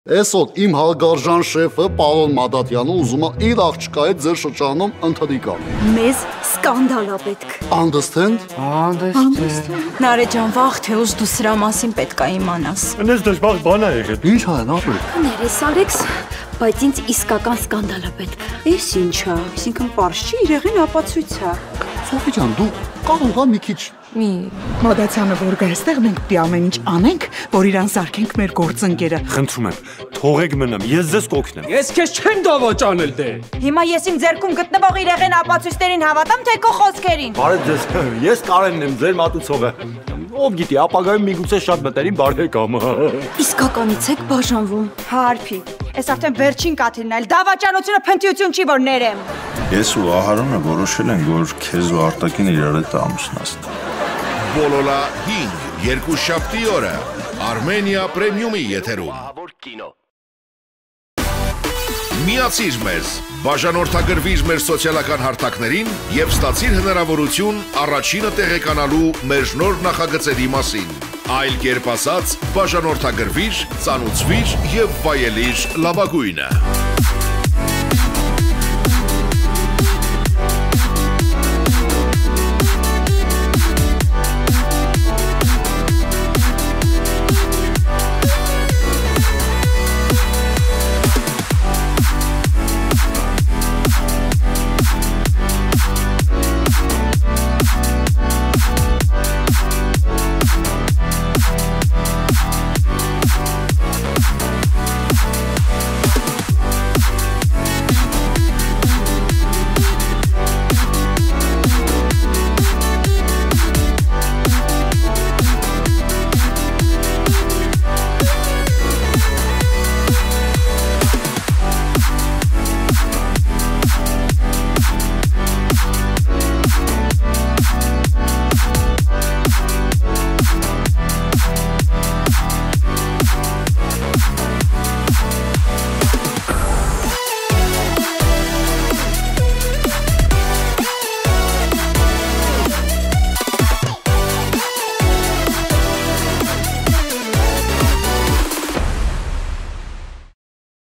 Էսօր իմ հարգարժան շեֆը պարոն Մադատյանը ուզում է իր աղջկա հետ ձեր շրջանում ընթրիկ անի։ Մեզ սկանդալ է պետք։ Understand? Նարե ջան, վաղ թե ուշ դու սրա մասին պետք է իմանաս։ Ինձ դժբախտ բան է եղել։ Ինչ ան ապրել։ Ներես Ալեքս, բայց ինձ իսկական սկանդալ է պետք։ Էս ինչա, այսինքն պարզ չի, իրեղեն ապացույց է։ Սոֆի ջան, դու կարող ես մի քիչ Մադացյանը որ գա այստեղ մենք պիտի ամեն ինչ անենք, որ իրան սարքենք մեր գործընկերը։ Խնդրում եմ, թողեք մնամ, ես ձեզ կօգնեմ։ Ես քեզ չեմ դավաճանել դե։ Հիմա ես իմ ձեռքում գտնվող իրեղեն ապացույցներին հավատամ, թե քո խոսքերին։ Բարև ձեզ, ես Կարենն եմ, ձեր մատուցողը։ Ով գիտի, ապագայում միգուցե շատ մտերիմ բարեկամ։ Իսկականից եք բաժանվում։ Հարփի, այս արդեն վերջին կաթիլն է, դավաճանությունը փնթիություն չի, որ ներեմ։ Ես ու Ահարոնը որոշել ենք, որ քեզ ու Արտակին իրար հետ ամուսնացնենք։ Բոլոլա 5 երկուշաբթի օրը Armenia Premium-ի եթերում։ Միացիր մեզ, բաժանորդագրվիր մեր սոցիալական հարթակներին եւ ստացիր հնարավորություն առաջինը տեղեկանալու մեր նոր նախագծերի մասին։ Այլ կերպ ասած, բաժանորդագրվիր, ծանուցվիր եւ վայելիր լավագույնը։